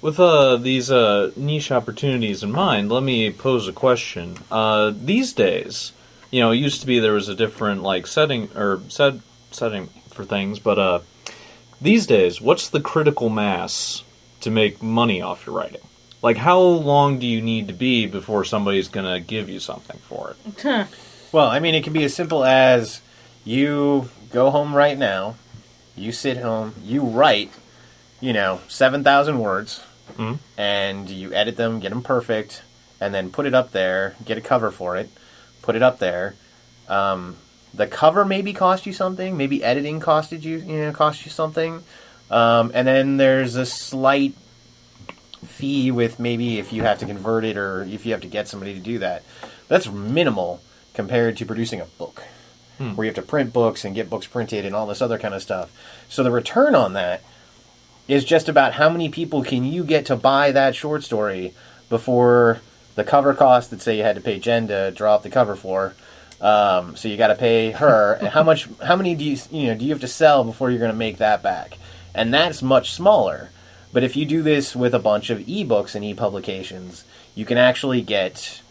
with these niche opportunities in mind, let me pose a question. These days, it used to be there was a different setting for things, but these days, what's the critical mass to make money off your writing? Like, how long do you need to be before somebody's going to give you something for it? Well, it can be as simple as you go home right now, you sit home, you write, 7,000 words, and you edit them, get them perfect, and then put it up there, get a cover for it, put it up there. The cover maybe cost you something, maybe editing cost you something, and then there's a slight fee with maybe if you have to convert it or if you have to get somebody to do that. That's minimal compared to producing a book, where you have to print books and get books printed and all this other kind of stuff. So the return on that is just about how many people can you get to buy that short story before the cover cost that, say, you had to pay Jen to draw up the cover for, So you got to pay her. And how many do you have to sell before you're going to make that back? And that's much smaller. But if you do this with a bunch of ebooks and e-publications, you can actually get,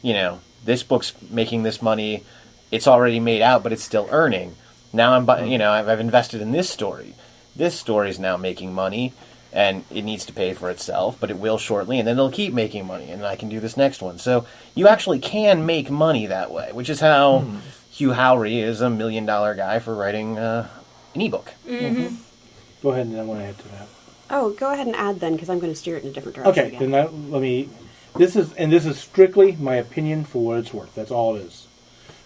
this book's making this money. It's already made out, but it's still earning. Now I've invested in this story. This story is now making money, and it needs to pay for itself, but it will shortly, and then it'll keep making money, and I can do this next one. So you actually can make money that way, which is how Hugh Howry is $1 million guy for writing an ebook. Mm-hmm. Go ahead, and I want to add to that. Oh, go ahead and add then, because I'm going to steer it in a different direction. Okay, again. then let me. This is strictly my opinion for what it's worth. That's all it is.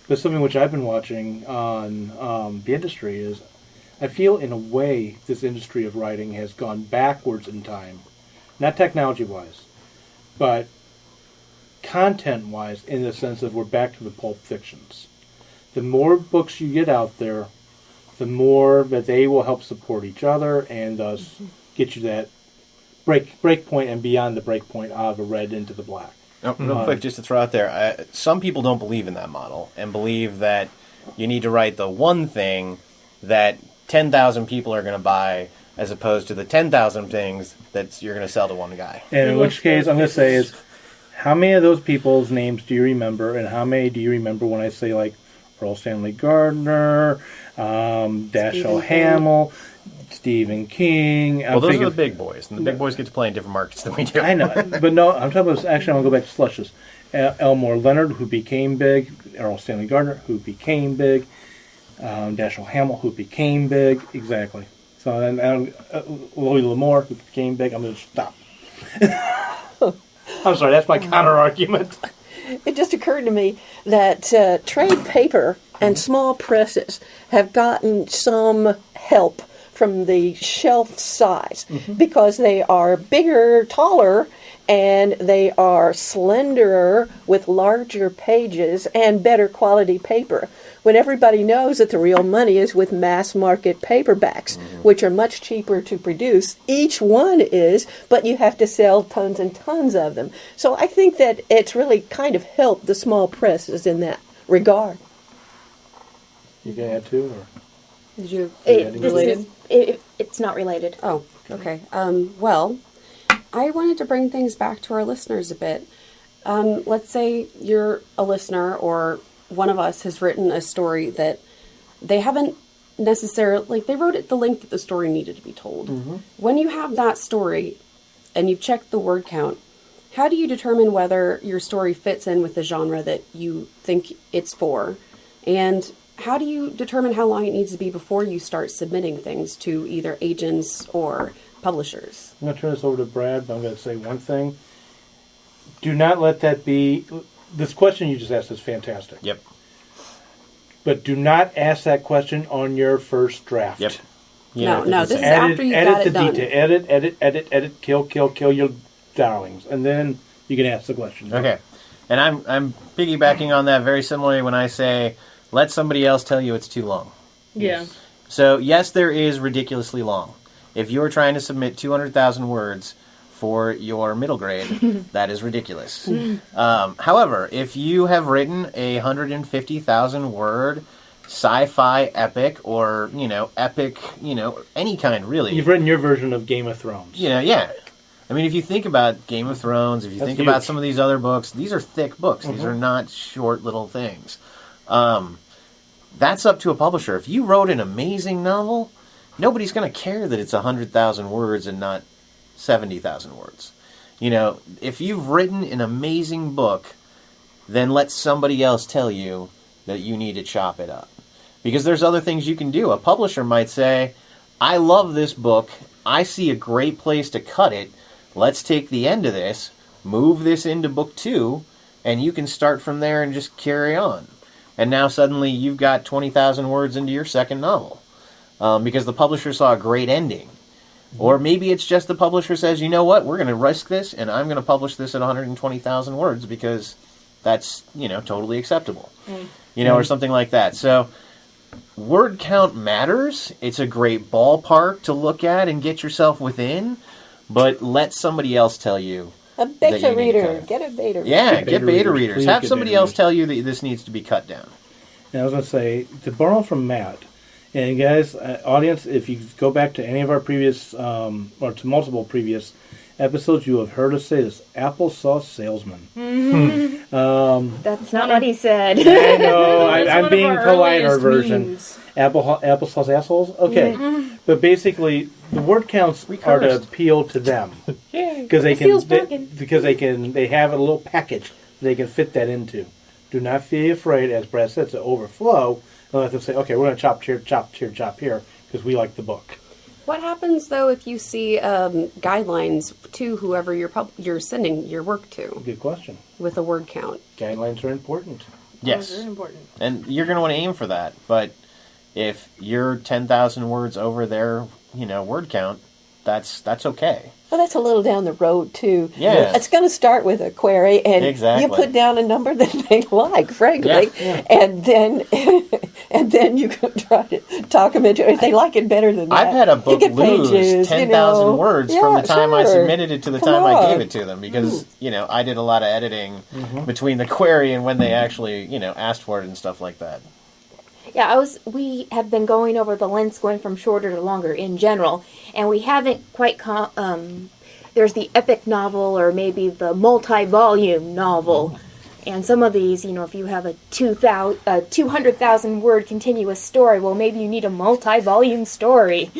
But something which I've been watching on the industry is, I feel in a way this industry of writing has gone backwards in time, not technology-wise, but content-wise, in the sense of we're back to the pulp fictions. The more books you get out there, the more that they will help support each other and thus get you that break point and beyond the break point out of the red into the black. Oh, real quick, just to throw out there, some people don't believe in that model and believe that you need to write the one thing that 10,000 people are going to buy as opposed to the 10,000 things that you're going to sell to one guy. And in which case, I'm going to say is, how many of those people's names do you remember, and how many do you remember when I say, like, Earl Stanley Gardner, Dashiell Hamill, Stephen King. Well, those are the big boys, and the big boys get to play in different markets than we do. I know, but no, I'm talking about, actually, I'm going to go back to Slushes. Elmore Leonard, who became big, Earl Stanley Gardner, who became big, Dashiell Hamill, who became big, exactly. So then Louis L'Amour, who became big. I'm going to stop. I'm sorry, that's my counter-argument. It just occurred to me that trade paper and small presses have gotten some help from the shelf size because they are bigger, taller, and they are slenderer with larger pages and better quality paper. When everybody knows that the real money is with mass market paperbacks, which are much cheaper to produce. Each one is, but you have to sell tons and tons of them. So I think that it's really kind of helped the small presses in that regard. You can add to, or? Did you? It's not related. Oh, okay. Well, I wanted to bring things back to our listeners a bit. Let's say you're a listener or one of us has written a story that they haven't necessarily, like, they wrote it the length that the story needed to be told. When you have that story and you've checked the word count, how do you determine whether your story fits in with the genre that you think it's for? And how do you determine how long it needs to be before you start submitting things to either agents or publishers? I'm going to turn this over to Brad, but I'm going to say one thing. Do not let that be... This question you just asked is fantastic. Yep. But do not ask that question on your first draft. Yep. No, this is after you got it done. Edit, kill your darlings. And then you can ask the question. Okay. And I'm piggybacking on that very similarly when I say, let somebody else tell you it's too long. Yeah. So, yes, there is ridiculously long. If you're trying to submit 200,000 words for your middle grade, that is ridiculous. However, if you have written a 150,000 word sci-fi epic or, epic, any kind really. You've written your version of Game of Thrones. Yeah. I mean, if you think about Game of Thrones, if you think about some of these other books, these are thick books. These are not short little things. That's up to a publisher. If you wrote an amazing novel, nobody's going to care that it's 100,000 words and not 70,000 words. If you've written an amazing book, then let somebody else tell you that you need to chop it up. Because there's other things you can do. A publisher might say, I love this book. I see a great place to cut it. Let's take the end of this, move this into book 2, and you can start from there and just carry on. And now suddenly you've got 20,000 words into your second novel. Because the publisher saw a great ending. Or maybe it's just the publisher says, you know what, we're going to risk this, and I'm going to publish this at 120,000 words because that's, totally acceptable. Or something like that. So, word count matters. It's a great ballpark to look at and get yourself within, but let somebody else tell you A that beta you need to reader. cut. Get a beta reader. Yeah, Get get beta beta readers. readers. Please Have get somebody beta else readers. tell you that this needs to be cut down. And I was going to say, to borrow from Matt, and guys, audience, if you go back to any of our previous, or to multiple previous episodes, you have heard us say this, applesauce salesman. That's not what he said. I know, It's I'm one being of our politer earliest version. memes. Applesauce assholes? Okay. But basically, the word counts We are to cursed. appeal to them. Because they have a little package they can fit that into. Do not be afraid, as Brad said, to overflow. And let them say, okay, we're going to chop here, because we like the book. What happens though if you see guidelines to whoever you're sending your work to Good question. with a word count? Guidelines are important. Yes. Very important. And you're going to want to aim for that. But if you're 10,000 words over their, word count, that's okay. Well, that's a little down the road, too. Yeah. It's going to start with a query, and Exactly. you put down a number that they like, frankly, Yeah. and then you can try to talk them into it. If they like it better than that, I've had a you book get lose pages, 10,000 words from Yeah, the time I sure. submitted it to the Come time I on. gave it to them because, I did a lot of editing between the query and when they actually, asked for it and stuff like that. Yeah, we have been going over the lengths going from shorter to longer in general, and we haven't quite there's the epic novel or maybe the multi-volume novel. And some of these, if you have a 200,000 word continuous story, well, maybe you need a multi-volume story.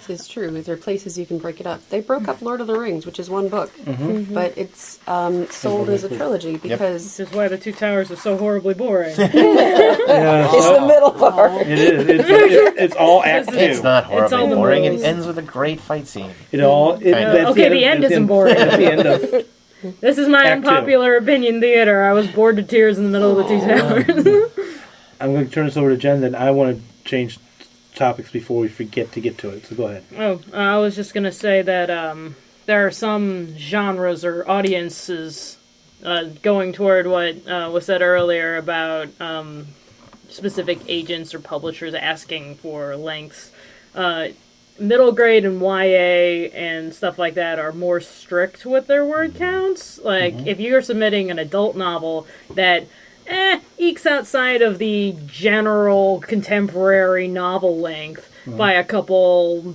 It's true. There are places you can break it up. They broke up Lord of the Rings, which is one book, but it's sold as a trilogy because This is why the Two Towers are so horribly boring. It's the middle part. It is. It's all Act 2. It's not horribly all the boring. It moves. ends with a great fight scene. That's Okay, the end that's isn't boring. That's the end of This is my Act two. unpopular opinion theater. I was bored to tears in the middle of the Two Towers. I'm going to turn this over to Jen, then I want to change topics before we forget to get to it. So go ahead. I was just going to say that there are some genres or audiences going toward what was said earlier about specific agents or publishers asking for lengths. Middle grade and YA and stuff like that are more strict with their word counts. Like, if you're submitting an adult novel that ekes outside of the general contemporary novel length by a couple,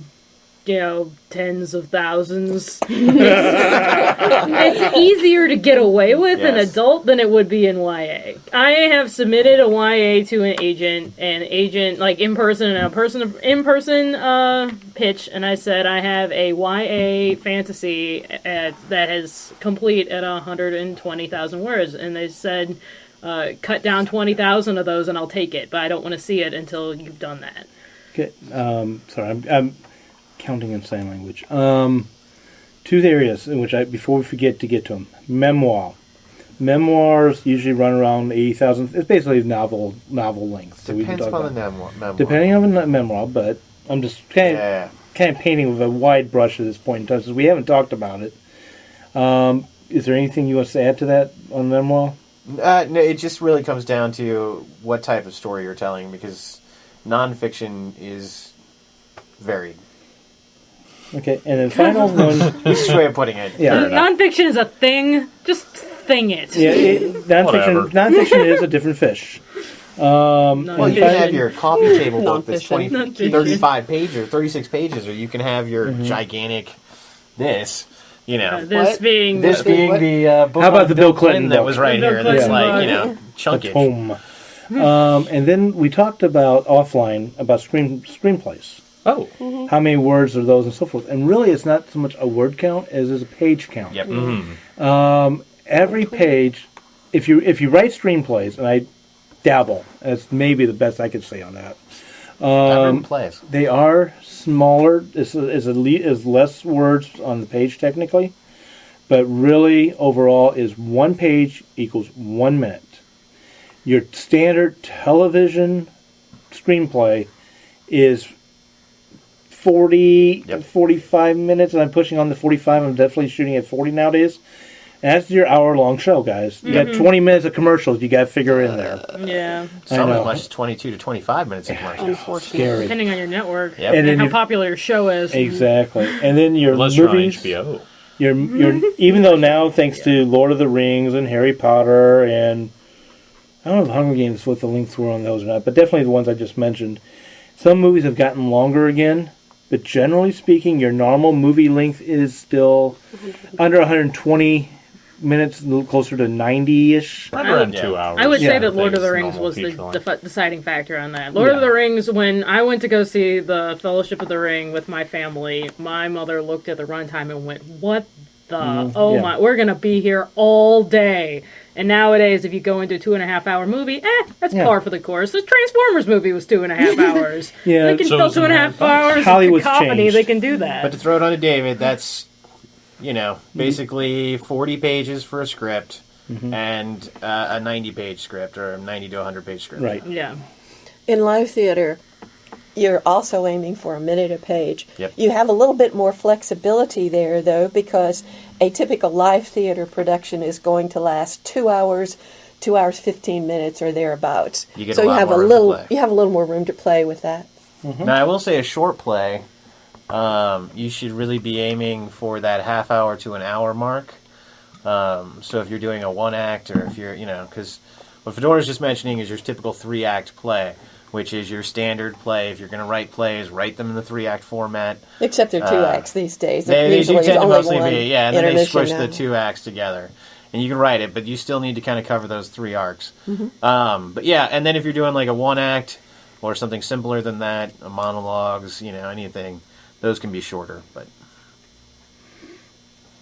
tens of thousands. It's easier to get away with an Yes. adult than it would be in YA. I have submitted a YA to an agent like in person pitch, and I said I have a YA fantasy that is complete at 120,000 words, and they said cut down 20,000 of those and I'll take it, but I don't want to see it until you've done that. Okay. Sorry, I'm counting in sign language. Two areas in which before we forget to get to them. Memoir. Memoirs usually run around 80,000. It's basically novel length. So we can Depends talk on the about memoir. depending on the memoir, but I'm just kind of painting with a wide brush at this point in time since we haven't talked about it. Is there anything you want to add to that on memoir? No, it just really comes down to what type of story you're telling because nonfiction is varied. Okay, and then final one. Easiest way of putting it. Yeah. Fair enough. Nonfiction is a thing. Just thing it. Yeah, Whatever. nonfiction is a different fish. Well, you and can have your coffee table book that's Non-fiction. 35 pages or 36 pages, or you can have your gigantic this, This What? being this being what? the book How about on the Bill Clinton that book? was right The here. Bill That's Clinton like, chunkage. home. And then we talked about offline about screenplays. Oh. How many words are those and so forth. And really, it's not so much a word count as it's a page count. Yep. Every page, if you write screenplays, and I dabble, that's maybe the best I could say on that. I've written plays. They are smaller. Is less words on the page technically, but really overall is one page equals 1 minute. Your standard television screenplay is 45 minutes, and I'm pushing on the 45. I'm definitely shooting at 40 nowadays. And that's your hour-long show, guys. You got 20 minutes of commercials you got to figure in there. yeah, Some know. as much as 22 to 25 minutes of commercials. unfortunately. Scary. depending on your network Yep. And and then how you- popular your show is. Exactly. And then your Unless you're on movies. HBO. you're even though now, thanks to Lord of the Rings and Harry Potter and I don't know if Hunger Games what the lengths were on those or not, but definitely the ones I just mentioned. Some movies have gotten longer again, but generally speaking, your normal movie length is still under 120 minutes, a little closer to 90-ish. Right around 2 hours. I would say that I Lord think of the is Rings normal was the feature length. deciding factor on that. Lord of the Rings, when I went to go see the Fellowship of the Ring with my family, my mother looked at the runtime and went, "What the? My, we're going to be here all day." And nowadays, if you go into a 2.5-hour movie, that's par for the course. The Transformers movie was 2.5 hours. They can So fill is the 2.5 hours Hollywood's of cacophony. changed. They can do that. But to throw it on to David, that's, basically 40 pages for a script and a 90-page script or a 90 to 100-page script. Right. Yeah. In live theater, you're also aiming for a minute a page. Yep. You have a little bit more flexibility there, though, because a typical live theater production is going to last 2 hours, 2 hours 15 minutes, or thereabouts. You get so a lot you have more a room to little, play. you have a little more room to play with that. Now, I will say a short play, you should really be aiming for that half hour to an hour mark. So if you're doing a one act or if you're, because what Fedora's just mentioning is your typical 3-act play, which is your standard play. If you're going to write plays, write them in the 3-act format. Except they're 2 acts these days. They Usually do tend to only mostly one be, and then they intermission squish now. the 2 acts together. And you can write it, but you still need to kind of cover those 3 arcs. But yeah, and then if you're doing like a 1-act or something simpler than that, a monologues, anything, those can be shorter. But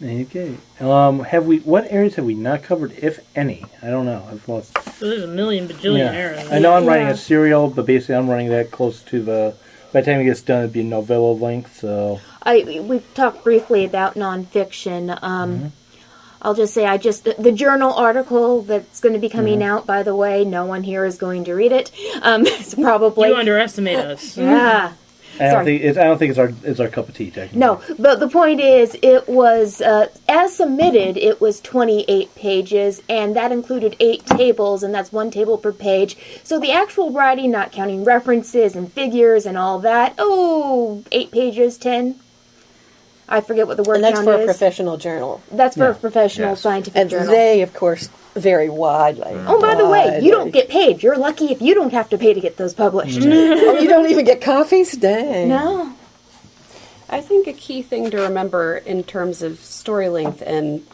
Okay. What areas have we not covered, if any? I don't know. I've lost. So there's a million bajillion errors. I know I'm writing a serial, but basically I'm running that close to the. By the time it gets done, it'd be novella length. So We've talked briefly about nonfiction. I'll just say, the journal article that's going to be coming out, by the way, no one here is going to read it. It's probably... You underestimate us. Yeah. I don't think it's our cup of tea, technically. No, but the point is, it was, as submitted, it was 28 pages, and that included 8 tables, and that's 1 table per page. So the actual writing, not counting references and figures and all that, 8 pages, 10. I forget what the word And that's count for a is. professional journal. That's for a professional scientific And journal. they, of course, vary widely. Oh, by the way, you don't get paid. You're lucky if you don't have to pay to get those published. Oh, you don't even get copies? Dang. No. I think a key thing to remember in terms of story length and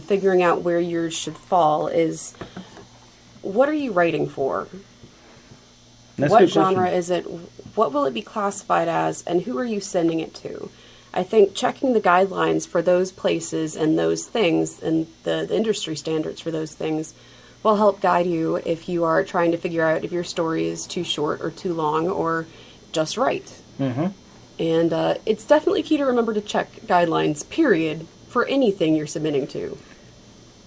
figuring out where yours should fall is, what are you writing for? That's a What good genre question. is it? What will it be classified as? And who are you sending it to? I think checking the guidelines for those places and those things and the industry standards for those things will help guide you if you are trying to figure out if your story is too short or too long or just right. And it's definitely key to remember to check guidelines, period, for anything you're submitting to.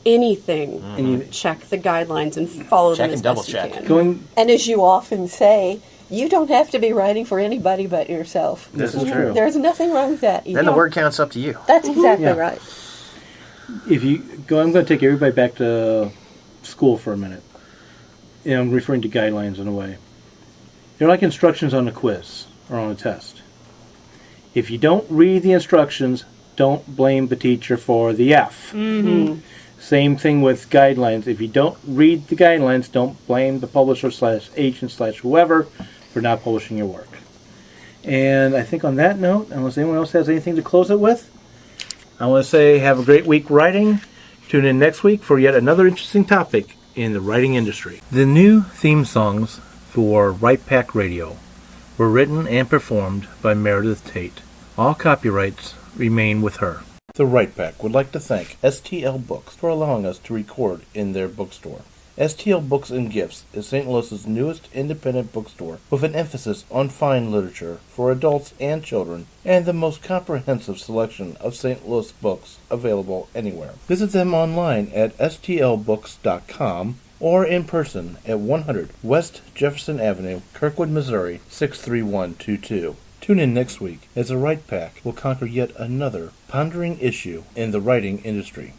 Anything. Check the guidelines and follow Check them as and double best check. you can. And as you often say, you don't have to be writing for anybody but yourself. This is true. There's nothing wrong with that. then the word count's up to you. That's exactly Yeah. right. If you go, I'm going to take everybody back to school for a minute. I'm referring to guidelines in a way. They're like instructions on a quiz or on a test. If you don't read the instructions, don't blame the teacher for the F. Same thing with guidelines. If you don't read the guidelines, don't blame the publisher / agent / whoever for not publishing your work. And I think on that note, unless anyone else has anything to close it with, I want to say have a great week writing. Tune in next week for yet another interesting topic in the writing industry. The new theme songs for Right Pack Radio were written and performed by Meredith Tate. All copyrights remain with her. The Right Pack would like to thank STL Books for allowing us to record in their bookstore. STL Books and Gifts is St. Louis's newest independent bookstore with an emphasis on fine literature for adults and children and the most comprehensive selection of St. Louis books available anywhere. Visit them online at stlbooks.com or in person at 100 West Jefferson Avenue, Kirkwood, Missouri 63122. Tune in next week as the Right Pack will conquer yet another pondering issue in the writing industry.